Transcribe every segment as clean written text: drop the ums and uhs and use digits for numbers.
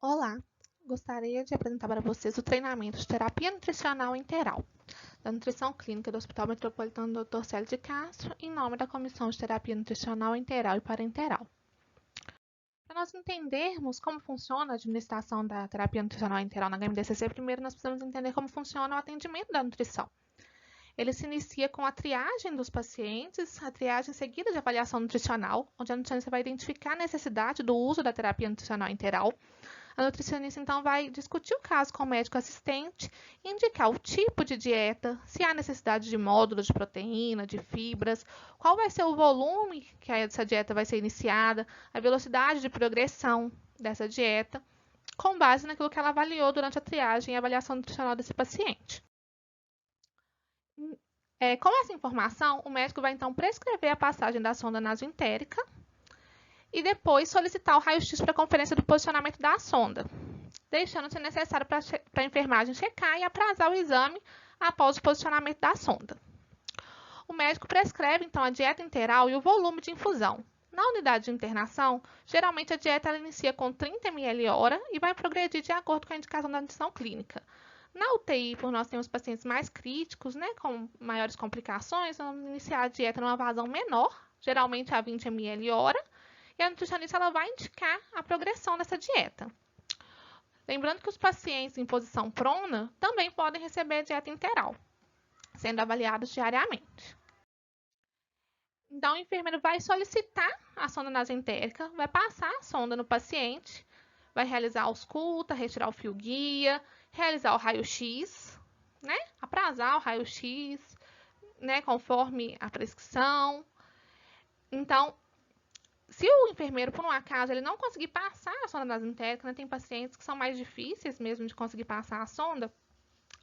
Olá, gostaria de apresentar para vocês o treinamento de terapia nutricional integral da Nutrição Clínica do Hospital Metropolitano Dr. Célio de Castro, em nome da Comissão de Terapia Nutricional Integral e Parenteral. Para nós entendermos como funciona a administração da terapia nutricional integral na HMDCC, primeiro nós precisamos entender como funciona o atendimento da nutrição. Ele se inicia com a triagem dos pacientes, a triagem seguida de avaliação nutricional, onde a nutricionista vai identificar a necessidade do uso da terapia nutricional integral. A nutricionista, então, vai discutir o caso com o médico assistente, indicar o tipo de dieta, se há necessidade de módulos de proteína, de fibras, qual vai ser o volume que essa dieta vai ser iniciada, a velocidade de progressão dessa dieta, com base naquilo que ela avaliou durante a triagem e avaliação nutricional desse paciente. Com essa informação, o médico vai então prescrever a passagem da sonda nasoentérica e depois solicitar o raio-x para a conferência do posicionamento da sonda, deixando-se necessário para a enfermagem checar e aprazar o exame após o posicionamento da sonda. O médico prescreve então a dieta integral e o volume de infusão. Na unidade de internação, geralmente a dieta ela inicia com 30 ml hora e vai progredir de acordo com a indicação da nutrição clínica. Na UTI, por nós temos pacientes mais críticos, com maiores complicações, vamos iniciar a dieta numa vazão menor, geralmente a 20 ml hora, e a nutricionista ela vai indicar a progressão dessa dieta. Lembrando que os pacientes em posição prona também podem receber a dieta integral, sendo avaliados diariamente. Então, o enfermeiro vai solicitar a sonda nasoentérica, vai passar a sonda no paciente, vai realizar a ausculta, retirar o fio guia, realizar o raio-x, aprazar o raio-x, conforme a prescrição. Então, se o enfermeiro, por um acaso, ele não conseguir passar a sonda nasoentérica, tem pacientes que são mais difíceis mesmo de conseguir passar a sonda,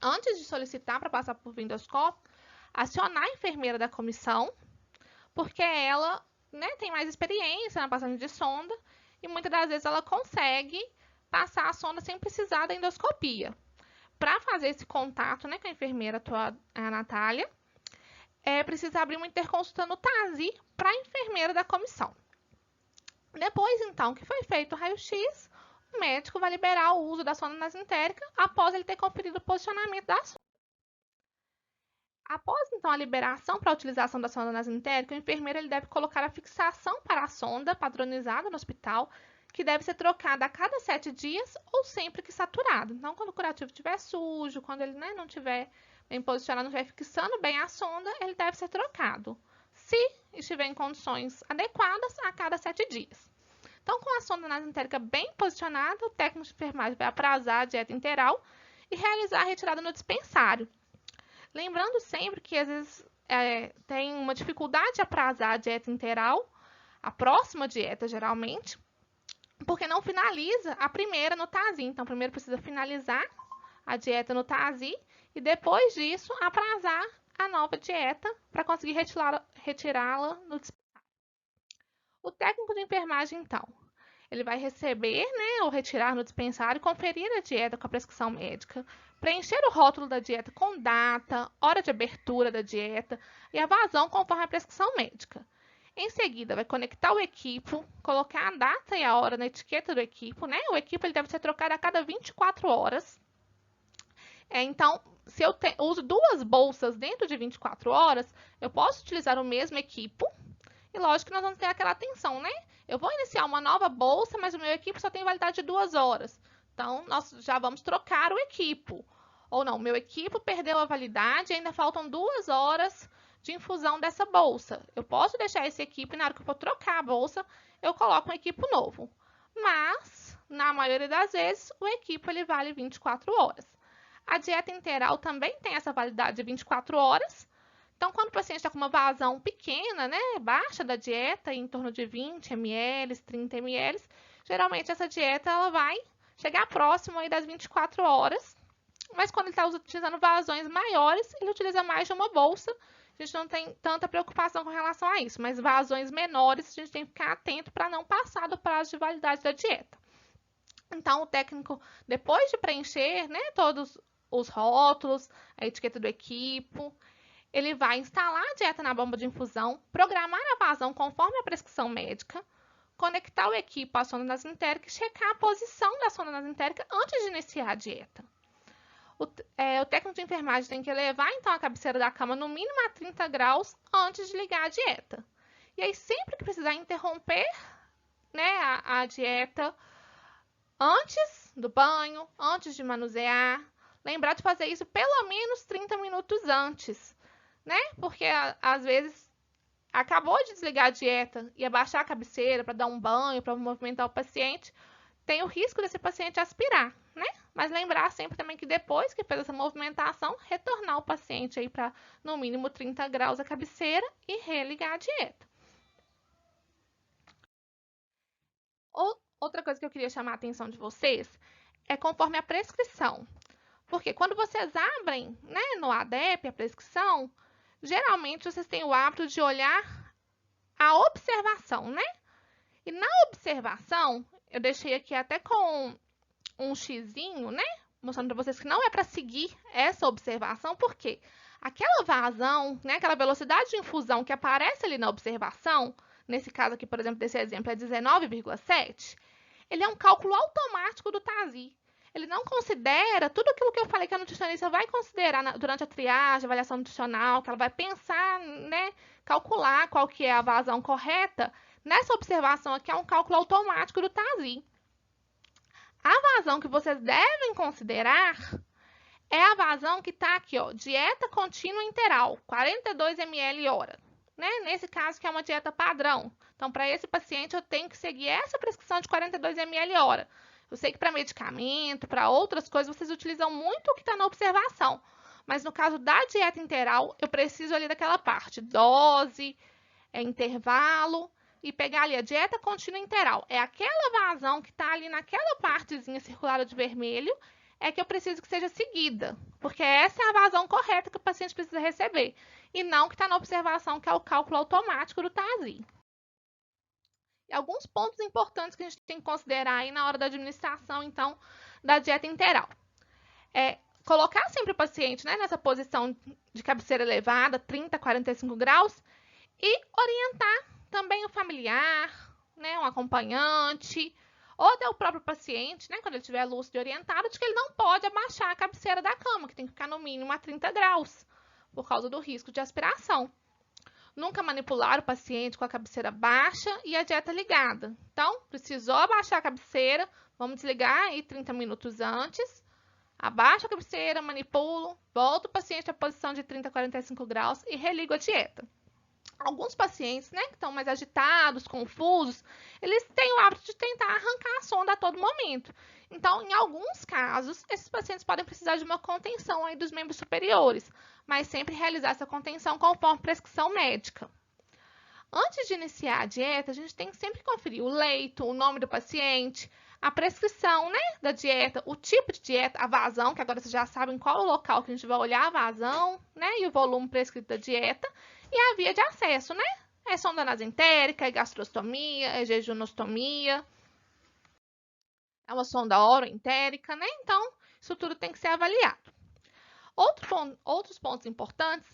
antes de solicitar para passar por endoscópio, acionar a enfermeira da comissão, porque ela tem mais experiência na passagem de sonda e muitas das vezes ela consegue passar a sonda sem precisar da endoscopia. Para fazer esse contato com a enfermeira, a Natália, precisa abrir uma interconsulta no TASI para a enfermeira da comissão. Depois, então, que foi feito o raio-x, o médico vai liberar o uso da sonda nasoentérica após ele ter conferido o posicionamento da sonda. Após, então, a liberação para a utilização da sonda nasoentérica, o enfermeiro ele deve colocar a fixação para a sonda padronizada no hospital, que deve ser trocada a cada 7 dias ou sempre que saturado. Então, quando o curativo estiver sujo, quando ele não estiver bem posicionado, não estiver fixando bem a sonda, ele deve ser trocado. Se estiver em condições adequadas, a cada 7 dias. Então, com a sonda nasoentérica bem posicionada, o técnico de enfermagem vai aprazar a dieta integral e realizar a retirada no dispensário. Lembrando sempre que, às vezes, tem uma dificuldade de aprazar a dieta integral, a próxima dieta, geralmente, porque não finaliza a primeira no TASI. Então, primeiro precisa finalizar a dieta no TASI e, depois disso, aprazar a nova dieta para conseguir retirá-la no dispensário. O técnico de enfermagem, então, ele vai receber ou retirar no dispensário, conferir a dieta com a prescrição médica, preencher o rótulo da dieta com data, hora de abertura da dieta e a vazão conforme a prescrição médica. Em seguida, vai conectar o equipo, colocar a data e a hora na etiqueta do equipo, O equipo ele deve ser trocado a cada 24 horas. Então, se eu uso 2 bolsas dentro de 24 horas, eu posso utilizar o mesmo equipo. E lógico que nós vamos ter aquela atenção, Eu vou iniciar uma nova bolsa, mas o meu equipo só tem validade de 2 horas. Então, nós já vamos trocar o equipo. Ou não, meu equipo perdeu a validade e ainda faltam 2 horas de infusão dessa bolsa. Eu posso deixar esse equipo e na hora que eu for trocar a bolsa, eu coloco um equipo novo. Mas, na maioria das vezes, o equipo ele vale 24 horas. A dieta integral também tem essa validade de 24 horas. Então, quando o paciente está com uma vazão pequena, baixa da dieta, em torno de 20 ml, 30 ml, geralmente essa dieta ela vai chegar próximo aí das 24 horas. Mas quando ele está utilizando vazões maiores, ele utiliza mais de uma bolsa. A gente não tem tanta preocupação com relação a isso, mas vazões menores a gente tem que ficar atento para não passar do prazo de validade da dieta. Então, o técnico, depois de preencher todos os rótulos, a etiqueta do equipo, ele vai instalar a dieta na bomba de infusão, programar a vazão conforme a prescrição médica, conectar o equipo à sonda nasentérica e checar a posição da sonda nasentérica antes de iniciar a dieta. O técnico de enfermagem tem que levar, então, a cabeceira da cama no mínimo a 30 graus antes de ligar a dieta. E aí, sempre que precisar interromper, né, a dieta, antes do banho, antes de manusear, lembrar de fazer isso pelo menos 30 minutos antes, né? Porque, às vezes, acabou de desligar a dieta e abaixar a cabeceira para dar um banho, para movimentar o paciente, tem o risco desse paciente aspirar, né? Mas lembrar sempre também que depois que fez essa movimentação, retornar o paciente aí para no mínimo 30 graus a cabeceira e religar a dieta. Outra coisa que eu queria chamar a atenção de vocês é conforme a prescrição. Porque quando vocês abrem, né, no ADEP a prescrição, geralmente vocês têm o hábito de olhar a observação, né? E na observação, eu deixei aqui até com um xizinho, né? Mostrando para vocês que não é para seguir essa observação, porque aquela vazão, né, aquela velocidade de infusão que aparece ali na observação, nesse caso aqui, por exemplo, desse exemplo, é 19,7, ele é um cálculo automático do TASI. Ele não considera tudo aquilo que eu falei que a nutricionista vai considerar durante a triagem, a avaliação nutricional, que ela vai pensar, né, calcular qual que é a vazão correta. Nessa observação aqui é um cálculo automático do TASI. A vazão que vocês devem considerar é a vazão que está aqui, ó, dieta contínua interal, 42 ml hora. Né? Nesse caso, que é uma dieta padrão. Então, para esse paciente, eu tenho que seguir essa prescrição de 42 ml hora. Eu sei que para medicamento, para outras coisas, vocês utilizam muito o que está na observação. Mas no caso da dieta interal, eu preciso ali daquela parte, dose, intervalo, e pegar ali a dieta contínua interal. É aquela vazão que está ali naquela partezinha circulada de vermelho, é que eu preciso que seja seguida. Porque essa é a vazão correta que o paciente precisa receber. E não que está na observação, que é o cálculo automático do TASI. E alguns pontos importantes que a gente tem que considerar aí na hora da administração, então, da dieta interal. Colocar sempre o paciente, né, nessa posição de cabeceira elevada, 30, 45 graus, e orientar também o familiar, né, um acompanhante, ou até o próprio paciente, né, quando ele estiver lúcido e orientado, de que ele não pode abaixar a cabeceira da cama, que tem que ficar no mínimo a 30 graus, por causa do risco de aspiração. Nunca manipular o paciente com a cabeceira baixa e a dieta ligada. Então, precisou abaixar a cabeceira, vamos desligar aí 30 minutos antes, abaixa a cabeceira, manipulo, volta o paciente à posição de 30 a 45 graus e religo a dieta. Alguns pacientes, né, que estão mais agitados, confusos, eles têm o hábito de tentar arrancar a sonda a todo momento. Então, em alguns casos, esses pacientes podem precisar de uma contenção aí dos membros superiores, mas sempre realizar essa contenção conforme prescrição médica. Antes de iniciar a dieta, a gente tem que sempre conferir o leito, o nome do paciente, a prescrição, né, da dieta, o tipo de dieta, a vazão, que agora vocês já sabem qual é o local que a gente vai olhar a vazão, né, e o volume prescrito da dieta, e a via de acesso, né? É sonda nasentérica, é gastrostomia, é jejunostomia, é uma sonda oroentérica, né? Então, isso tudo tem que ser avaliado. Outros pontos importantes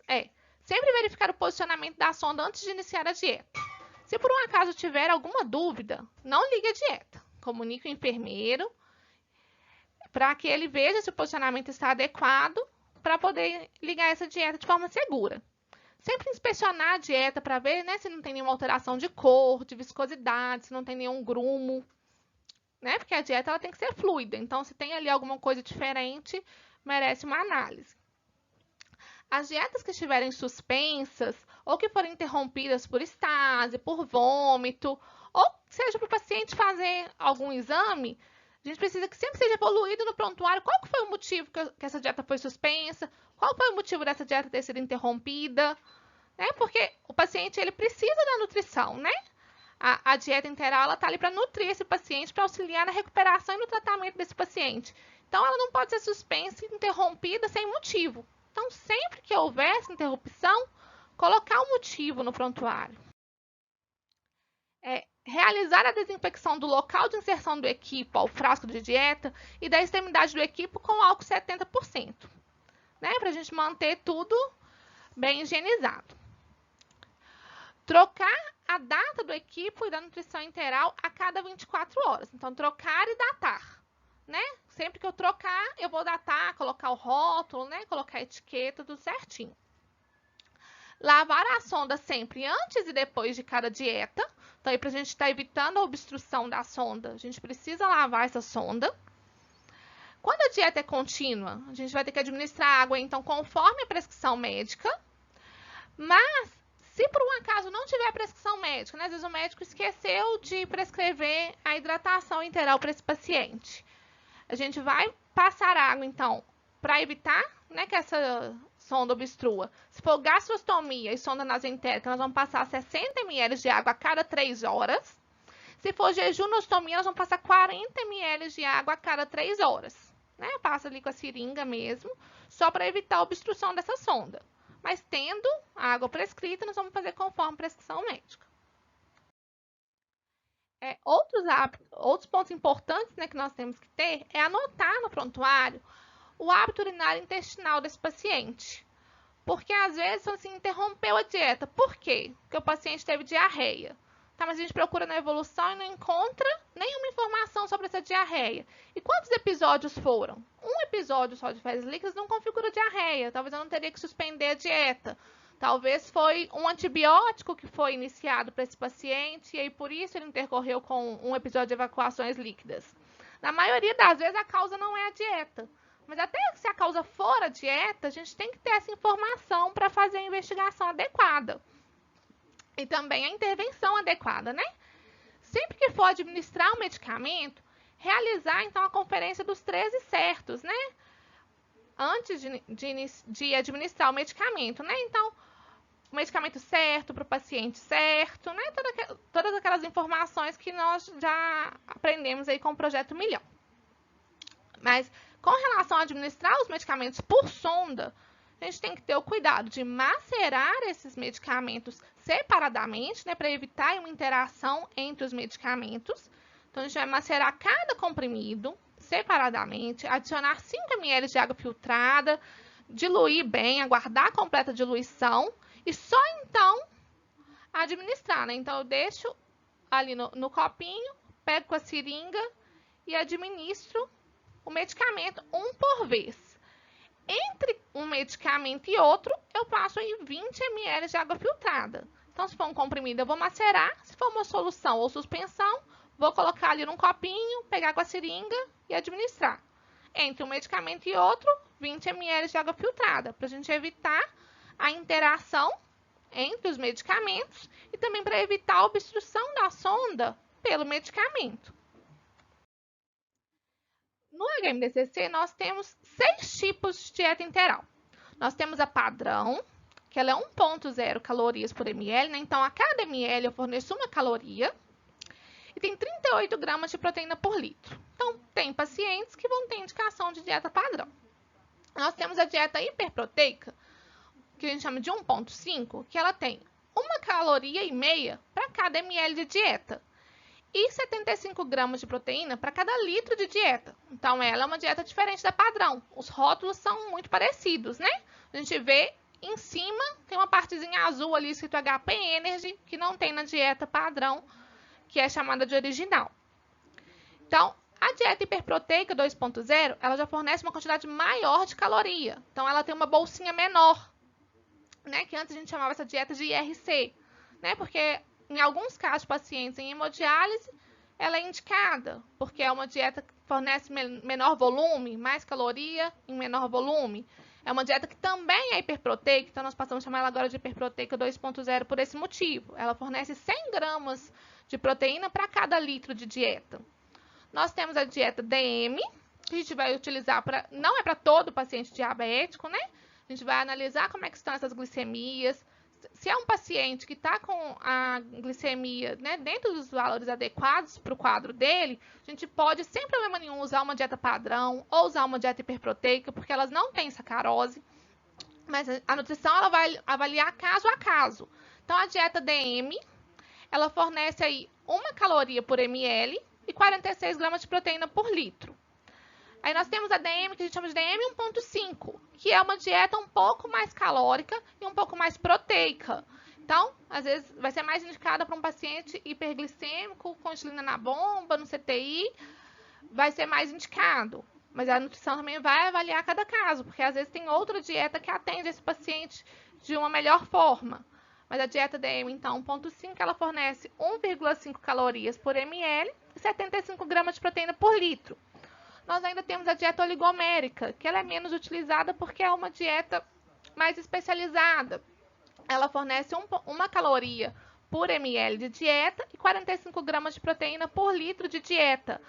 sempre verificar o posicionamento da sonda antes de iniciar a dieta. Se por um acaso tiver alguma dúvida, não ligue a dieta. Comunique o enfermeiro para que ele veja se o posicionamento está adequado para poder ligar essa dieta de forma segura. Sempre inspecionar a dieta para ver, né, se não tem nenhuma alteração de cor, de viscosidade, se não tem nenhum grumo, né? Porque a dieta ela tem que ser fluida. Então, se tem ali alguma coisa diferente, merece uma análise. As dietas que estiverem suspensas ou que forem interrompidas por estase, por vômito, ou seja para o paciente fazer algum exame, a gente precisa que sempre seja evoluído no prontuário qual que foi o motivo que essa dieta foi suspensa, qual foi o motivo dessa dieta ter sido interrompida, né? Porque o paciente ele precisa da nutrição, né? A dieta interal está ali para nutrir esse paciente, para auxiliar na recuperação e no tratamento desse paciente. Então, ela não pode ser suspensa e interrompida sem motivo. Então, sempre que houver essa interrupção, colocar o motivo no prontuário. Realizar a desinfecção do local de inserção do equipo ao frasco de dieta e da extremidade do equipo com álcool 70%, né? Para a gente manter tudo bem higienizado. Trocar a data do equipo e da nutrição integral a cada 24 horas. Então, trocar e datar, né? Sempre que eu trocar, eu vou datar, colocar o rótulo, né? Colocar a etiqueta, tudo certinho. Lavar a sonda sempre antes e depois de cada dieta. Então, aí, para a gente estar evitando a obstrução da sonda, a gente precisa lavar essa sonda. Quando a dieta é contínua, a gente vai ter que administrar água, então, conforme a prescrição médica. Mas, se por um acaso não tiver prescrição médica, né? Às vezes o médico esqueceu de prescrever a hidratação integral para esse paciente. A gente vai passar água, então, para evitar, né, que essa sonda obstrua. Se for gastrostomia e sonda nasentérica, nós vamos passar 60 ml de água a cada 3 horas. Se for jejunostomia, nós vamos passar 40 ml de água a cada 3 horas. Né? Passa ali com a seringa mesmo, só para evitar a obstrução dessa sonda. Mas tendo a água prescrita, nós vamos fazer conforme prescrição médica. Outros pontos importantes, né, que nós temos que ter é anotar no prontuário o hábito urinário intestinal desse paciente. Porque às vezes assim, interrompeu a dieta. Por quê? Porque o paciente teve diarreia. Tá, mas a gente procura na evolução e não encontra nenhuma informação sobre essa diarreia. E quantos episódios foram? Um episódio só de fezes líquidas não configura diarreia. Talvez eu não teria que suspender a dieta. Talvez foi um antibiótico que foi iniciado para esse paciente e aí por isso ele intercorreu com um episódio de evacuações líquidas. Na maioria das vezes a causa não é a dieta. Mas até se a causa for a dieta, a gente tem que ter essa informação para fazer a investigação adequada. E também a intervenção adequada, né? Sempre que for administrar um medicamento, realizar, então, a conferência dos 13 certos, né? Antes de administrar o medicamento, né? Então, o medicamento certo para o paciente certo, né? Todas aquelas informações que nós já aprendemos aí com o Projeto Milhão. Mas, com relação a administrar os medicamentos por sonda, a gente tem que ter o cuidado de macerar esses medicamentos separadamente, né, para evitar uma interação entre os medicamentos. Então, a gente vai macerar cada comprimido separadamente, adicionar 5 ml de água filtrada, diluir bem, aguardar a completa diluição e só então administrar, né? Então, eu deixo ali no copinho, pego com a seringa e administro o medicamento um por vez. Entre um medicamento e outro, eu passo aí 20 ml de água filtrada. Então, se for um comprimido, eu vou macerar. Se for uma solução ou suspensão, vou colocar ali num copinho, pegar com a seringa e administrar. Entre um medicamento e outro, 20 ml de água filtrada, para a gente evitar a interação entre os medicamentos e também para evitar a obstrução da sonda pelo medicamento. No HMDCC, nós temos 6 tipos de dieta integral. Nós temos a padrão, que ela é 1,0 calorias por ml, né? Então, a cada ml eu forneço 1 caloria. E tem 38 gramas de proteína por litro. Então, tem pacientes que vão ter indicação de dieta padrão. Nós temos a dieta hiperproteica, que a gente chama de 1,5, que ela tem 1,5 caloria para cada ml de dieta. E 75 gramas de proteína para cada litro de dieta. Então, ela é uma dieta diferente da padrão. Os rótulos são muito parecidos, né? A gente vê em cima, tem uma partezinha azul ali escrito HP Energy, que não tem na dieta padrão, que é chamada de original. Então, a dieta hiperproteica 2.0, ela já fornece uma quantidade maior de caloria. Então, ela tem uma bolsinha menor, né? Que antes a gente chamava essa dieta de IRC, né? Porque em alguns casos de pacientes em hemodiálise, ela é indicada, porque é uma dieta que fornece menor volume, mais caloria em menor volume. É uma dieta que também é hiperproteica, então nós passamos a chamar ela agora de hiperproteica 2.0 por esse motivo. Ela fornece 100 gramas de proteína para cada litro de dieta. Nós temos a dieta DM, que a gente vai utilizar não é para todo paciente diabético, né? A gente vai analisar como é que estão essas glicemias. Se é um paciente que está com a glicemia, né, dentro dos valores adequados para o quadro dele, a gente pode, sem problema nenhum, usar uma dieta padrão ou usar uma dieta hiperproteica, porque elas não têm sacarose. Mas a nutrição ela vai avaliar caso a caso. Então, a dieta DM, ela fornece aí 1 caloria por ml e 46 gramas de proteína por litro. Aí nós temos a DM, que a gente chama de DM 1.5, que é uma dieta um pouco mais calórica e um pouco mais proteica. Então, às vezes, vai ser mais indicada para um paciente hiperglicêmico, com insulina na bomba, no CTI, vai ser mais indicado. Mas a nutrição também vai avaliar cada caso, porque às vezes tem outra dieta que atende esse paciente de uma melhor forma. Mas a dieta DM, então, 1.5, ela fornece 1,5 calorias por ml e 75 gramas de proteína por litro. Nós ainda temos a dieta oligomérica, que ela é menos utilizada porque é uma dieta mais especializada. Ela fornece 1 caloria por ml de dieta e 45 gramas de proteína por litro de dieta.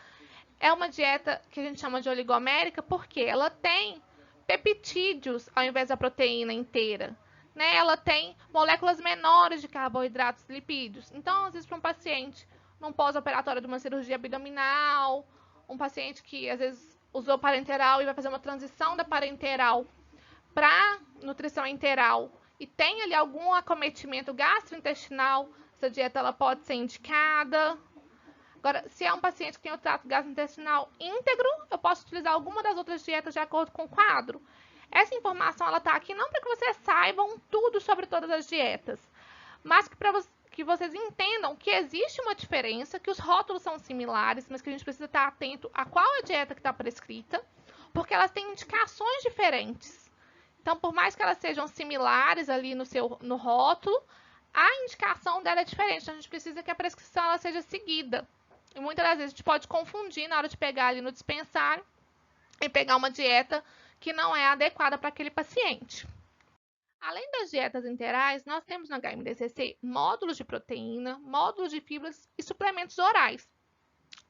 É uma dieta que a gente chama de oligomérica porque ela tem peptídeos ao invés da proteína inteira. Né? Ela tem moléculas menores de carboidratos e lipídios. Então, às vezes, para um paciente num pós-operatório de uma cirurgia abdominal, um paciente que às vezes usou parenteral e vai fazer uma transição da parenteral para nutrição enteral e tem ali algum acometimento gastrointestinal, essa dieta ela pode ser indicada. Agora, se é um paciente que tem o trato gastrointestinal íntegro, eu posso utilizar alguma das outras dietas de acordo com o quadro. Essa informação ela está aqui não para que vocês saibam tudo sobre todas as dietas, mas para que vocês entendam que existe uma diferença, que os rótulos são similares, mas que a gente precisa estar atento a qual é a dieta que está prescrita, porque elas têm indicações diferentes. Então, por mais que elas sejam similares ali no rótulo, a indicação dela é diferente. Então, a gente precisa que a prescrição ela seja seguida. E muitas das vezes a gente pode confundir na hora de pegar ali no dispensário e pegar uma dieta que não é adequada para aquele paciente. Além das dietas interais, nós temos no HMDCC módulos de proteína, módulos de fibras e suplementos orais.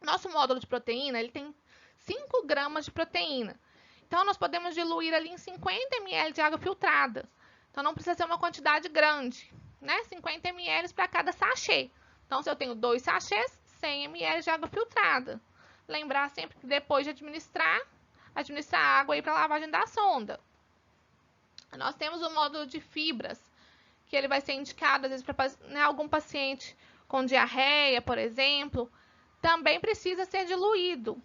Nosso módulo de proteína ele tem 5 gramas de proteína. Então, nós podemos diluir ali em 50 ml de água filtrada. Então, não precisa ser uma quantidade grande, né? 50 ml para cada sachê. Então, se eu tenho 2 sachês, 100 ml de água filtrada. Lembrar sempre que depois de administrar a água aí para lavagem da sonda. Nós temos o módulo de fibras, que ele vai ser indicado, às vezes, para algum paciente com diarreia, por exemplo, também precisa ser diluído.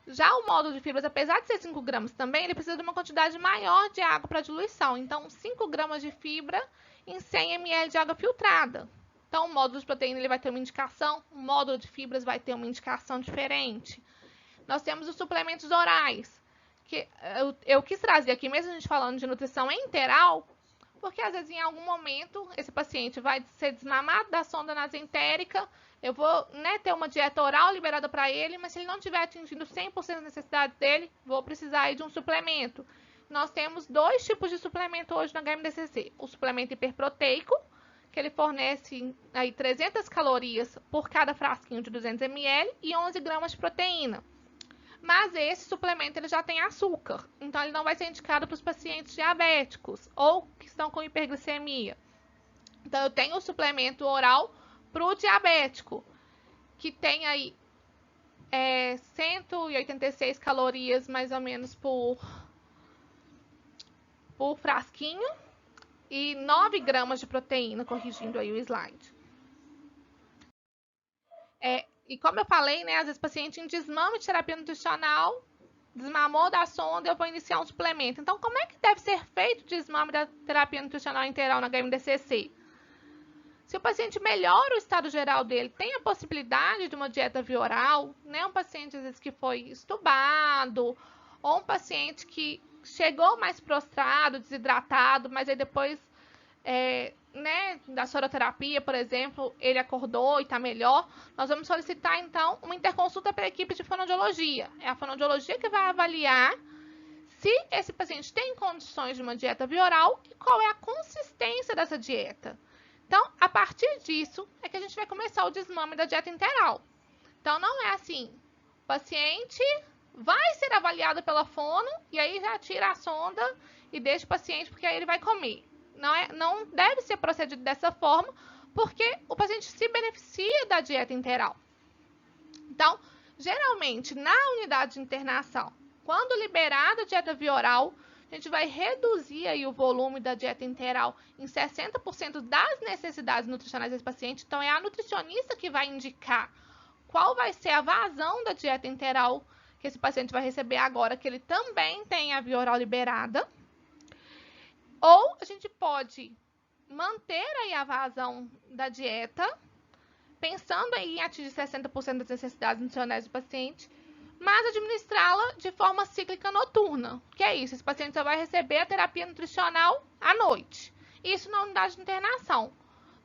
Já o módulo de fibras, apesar de ser 5 gramas também, ele precisa de uma quantidade maior de água para diluição. Então, 5 gramas de fibra em 100 ml de água filtrada. Então, o módulo de proteína ele vai ter uma indicação, o módulo de fibras vai ter uma indicação diferente. Nós temos os suplementos orais, que eu quis trazer aqui, mesmo a gente falando de nutrição enteral, porque às vezes em algum momento esse paciente vai ser desmamado da sonda nasentérica, eu vou ter uma dieta oral liberada para ele, mas se ele não estiver atingindo 100% das necessidades dele, vou precisar aí de um suplemento. Nós temos 2 tipos de suplemento hoje no HMDCC. O suplemento hiperproteico, que ele fornece aí 300 calorias por cada frasquinho de 200 ml e 11 gramas de proteína. Mas esse suplemento ele já tem açúcar, então ele não vai ser indicado para os pacientes diabéticos ou que estão com hiperglicemia. Então eu tenho o suplemento oral para o diabético, que tem aí 186 calorias mais ou menos por frasquinho e 9 gramas de proteína, corrigindo aí o slide. E como eu falei, às vezes o paciente em desmame de terapia nutricional, desmamou da sonda, eu vou iniciar um suplemento. Então, como é que deve ser feito o desmame da terapia nutricional integral na HMDCC? Se o paciente melhora o estado geral dele, tem a possibilidade de uma dieta via oral, um paciente às vezes que foi estubado, ou um paciente que chegou mais prostrado, desidratado, mas aí depois da soroterapia, por exemplo, ele acordou e está melhor, nós vamos solicitar, então, uma interconsulta para a equipe de fonoaudiologia. É a fonoaudiologia que vai avaliar se esse paciente tem condições de uma dieta via oral e qual é a consistência dessa dieta. Então, a partir disso, é que a gente vai começar o desmame da dieta interal. Então, não é assim, o paciente vai ser avaliado pela fono e aí já tira a sonda e deixa o paciente porque aí ele vai comer. Não deve ser procedido dessa forma, porque o paciente se beneficia da dieta interal. Então, geralmente, na unidade de internação, quando liberada a dieta via oral, a gente vai reduzir aí o volume da dieta interal em 60% das necessidades nutricionais desse paciente. Então, é a nutricionista que vai indicar qual vai ser a vazão da dieta interal que esse paciente vai receber agora, que ele também tem a via oral liberada. Ou a gente pode manter aí a vazão da dieta, pensando aí em atingir 60% das necessidades nutricionais do paciente, mas administrá-la de forma cíclica noturna. Que é isso? Esse paciente só vai receber a terapia nutricional à noite. Isso na unidade de internação.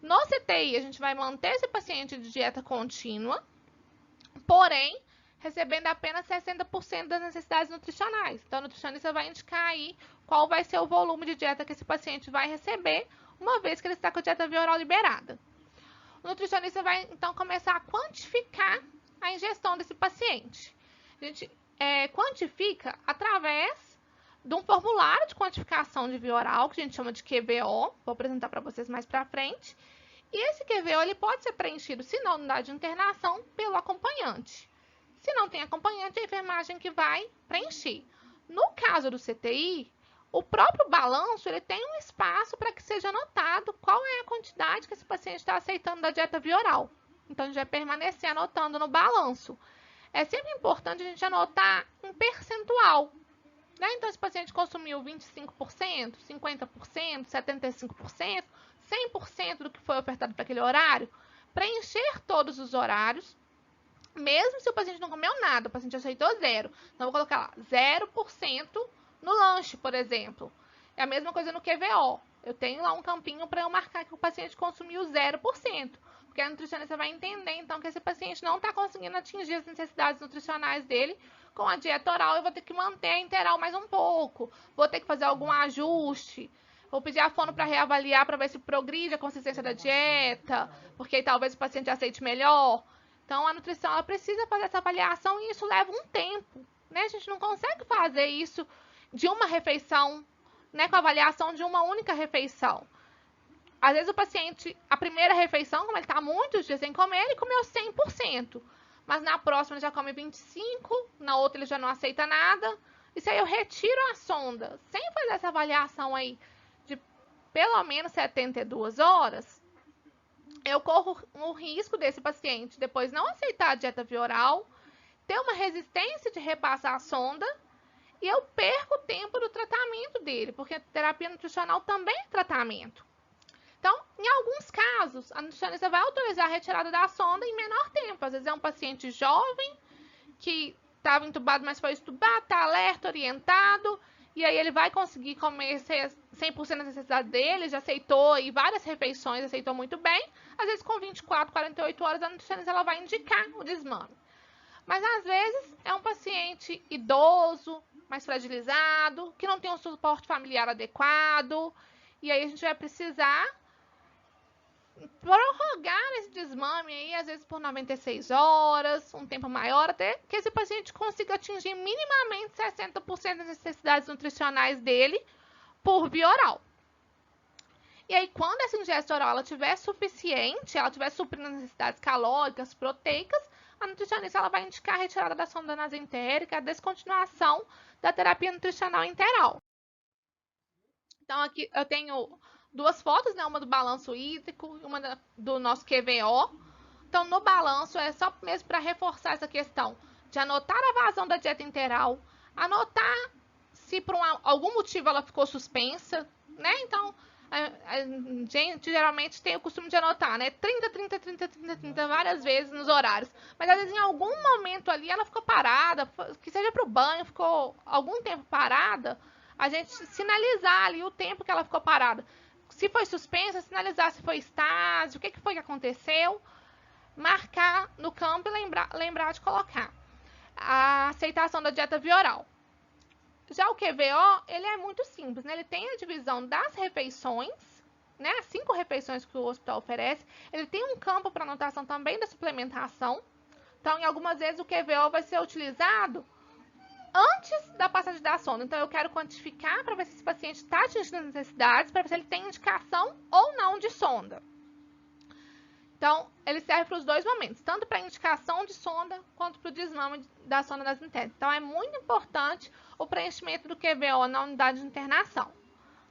No CTI, a gente vai manter esse paciente de dieta contínua, porém, recebendo apenas 60% das necessidades nutricionais. Então, o nutricionista vai indicar aí qual vai ser o volume de dieta que esse paciente vai receber, uma vez que ele está com a dieta via oral liberada. O nutricionista vai, então, começar a quantificar a ingestão desse paciente. A gente quantifica através de um formulário de quantificação de via oral, que a gente chama de QVO, vou apresentar para vocês mais para frente. E esse QVO ele pode ser preenchido, se na unidade de internação, pelo acompanhante. Se não tem acompanhante, é a enfermagem que vai preencher. No caso do CTI, o próprio balanço ele tem um espaço para que seja anotado qual é a quantidade que esse paciente está aceitando da dieta via oral. Então, a gente vai permanecer anotando no balanço. É sempre importante a gente anotar um percentual. Né? Então, esse paciente consumiu 25%, 50%, 75%, 100% do que foi ofertado para aquele horário. Preencher todos os horários, mesmo se o paciente não comeu nada, o paciente aceitou zero. Então, eu vou colocar lá 0% no lanche, por exemplo. É a mesma coisa no QVO. Eu tenho lá um campinho para eu marcar que o paciente consumiu 0%. Porque a nutricionista vai entender, então, que esse paciente não está conseguindo atingir as necessidades nutricionais dele com a dieta oral. Eu vou ter que manter a interal mais um pouco. Vou ter que fazer algum ajuste. Vou pedir a fono para reavaliar para ver se progride a consistência da dieta, porque aí talvez o paciente aceite melhor. Então, a nutrição ela precisa fazer essa avaliação e isso leva um tempo. Né? A gente não consegue fazer isso de uma refeição, né, com a avaliação de uma única refeição. Às vezes o paciente, a primeira refeição, como ele está muitos dias sem comer, ele comeu 100%. Mas na próxima ele já come 25%, na outra ele já não aceita nada. Isso aí eu retiro a sonda, sem fazer essa avaliação aí de pelo menos 72 horas, eu corro o risco desse paciente depois não aceitar a dieta via oral, ter uma resistência de repassar a sonda, e eu perco o tempo do tratamento dele, porque a terapia nutricional também é tratamento. Então, em alguns casos, a nutricionista vai autorizar a retirada da sonda em menor tempo. Às vezes é um paciente jovem que estava entubado, mas foi estubado, está alerta, orientado, e aí ele vai conseguir comer 100% das necessidades dele, já aceitou e várias refeições, aceitou muito bem. Às vezes com 24, 48 horas, a nutricionista ela vai indicar o desmame. Mas às vezes é um paciente idoso, mais fragilizado, que não tem um suporte familiar adequado, e aí a gente vai precisar prorrogar esse desmame aí, às vezes por 96 horas, um tempo maior, até que esse paciente consiga atingir minimamente 60% das necessidades nutricionais dele por via oral. E aí, quando essa ingesta oral ela estiver suficiente, ela estiver suprindo as necessidades calóricas, proteicas, a nutricionista ela vai indicar a retirada da sonda nasentérica, a descontinuação da terapia nutricional interal. Então, aqui eu tenho duas fotos, né? Uma do balanço hídrico e uma do nosso QVO. Então, no balanço, é só mesmo para reforçar essa questão de anotar a vazão da dieta interal, anotar se por algum motivo ela ficou suspensa, né? Então, a gente geralmente tem o costume de anotar, né? 30, 30, 30, 30, 30, várias vezes nos horários. Mas, às vezes, em algum momento ali, ela ficou parada, que seja para o banho, ficou algum tempo parada, a gente sinalizar ali o tempo que ela ficou parada. Se foi suspensa, sinalizar se foi estágio, o que foi que aconteceu, marcar no campo e lembrar de colocar a aceitação da dieta via oral. Já o QVO, ele é muito simples, né? Ele tem a divisão das refeições, né? As 5 refeições que o hospital oferece. Ele tem um campo para anotação também da suplementação. Então, em algumas vezes, o QVO vai ser utilizado antes da passagem da sonda. Então, eu quero quantificar para ver se esse paciente está atingindo as necessidades, para ver se ele tem indicação ou não de sonda. Então, ele serve para os dois momentos, tanto para a indicação de sonda, quanto para o desmame da sonda nasentérica. Então, é muito importante o preenchimento do QVO na unidade de internação.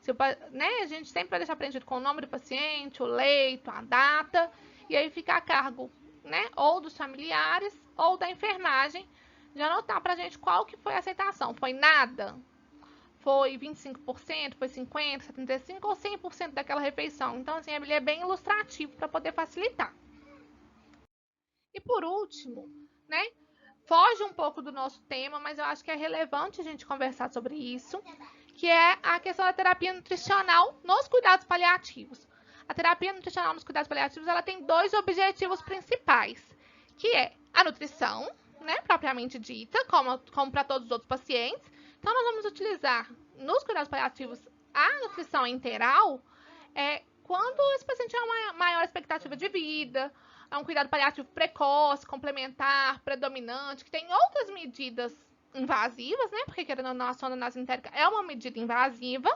A gente sempre vai deixar preenchido com o nome do paciente, o leito, a data, e aí fica a cargo, né, ou dos familiares ou da enfermagem, de anotar pra gente qual que foi a aceitação. Foi nada? foi 25%, foi 50%, 75% ou 100% daquela refeição. Então, assim, ele é bem ilustrativo para poder facilitar. E por último, né, foge um pouco do nosso tema, mas eu acho que é relevante a gente conversar sobre isso, que é a questão da terapia nutricional nos cuidados paliativos. A terapia nutricional nos cuidados paliativos, ela tem dois objetivos principais, que é a nutrição, né, propriamente dita, como para todos os outros pacientes. Então, nós vamos utilizar nos cuidados paliativos a nutrição enteral quando esse paciente tem uma maior expectativa de vida, é um cuidado paliativo precoce, complementar, predominante, que tem outras medidas invasivas, né? Porque, querendo ou não, a sonda nasentérica é uma medida invasiva.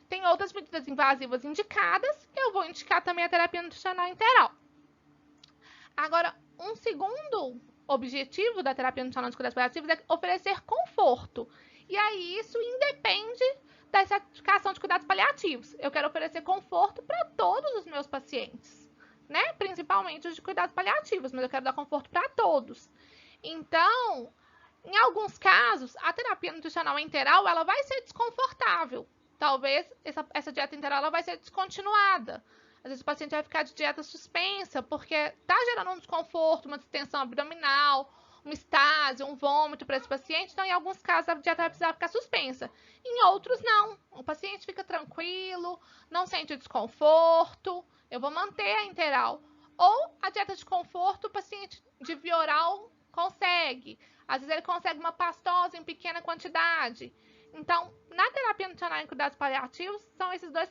Tem outras medidas invasivas indicadas. Eu vou indicar também a terapia nutricional enteral. Agora, um segundo objetivo da terapia nutricional nos cuidados paliativos é oferecer conforto. E aí, isso independe da certificação de cuidados paliativos. Eu quero oferecer conforto para todos os meus pacientes, né? Principalmente os de cuidados paliativos, mas eu quero dar conforto para todos. Então, em alguns casos, a terapia nutricional enteral, ela vai ser desconfortável. Talvez essa dieta enteral ela vai ser descontinuada. Às vezes o paciente vai ficar de dieta suspensa, porque está gerando um desconforto, uma distensão abdominal, uma estase, um vômito para esse paciente. Então, em alguns casos, a dieta vai precisar ficar suspensa. Em outros, não. O paciente fica tranquilo, não sente desconforto. Eu vou manter a enteral. Ou a dieta de conforto, o paciente de via oral consegue. Às vezes ele consegue uma pastosa em pequena quantidade. Então, na terapia nutricional em cuidados paliativos, são esses dois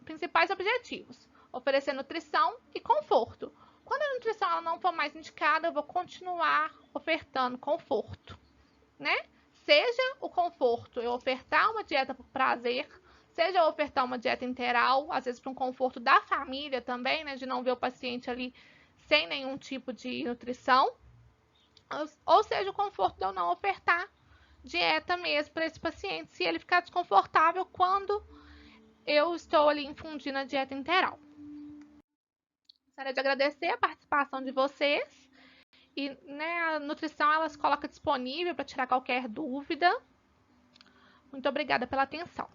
principais objetivos: oferecer nutrição e conforto. Quando a nutrição ela não for mais indicada, eu vou continuar ofertando conforto, né? Seja o conforto eu ofertar uma dieta por prazer, seja eu ofertar uma dieta integral, às vezes para um conforto da família também, né? De não ver o paciente ali sem nenhum tipo de nutrição, ou seja o conforto de eu não ofertar dieta mesmo para esse paciente, se ele ficar desconfortável quando eu estou ali infundindo a dieta integral. Gostaria de agradecer a participação de vocês. E, né, a nutrição ela se coloca disponível para tirar qualquer dúvida. Muito obrigada pela atenção.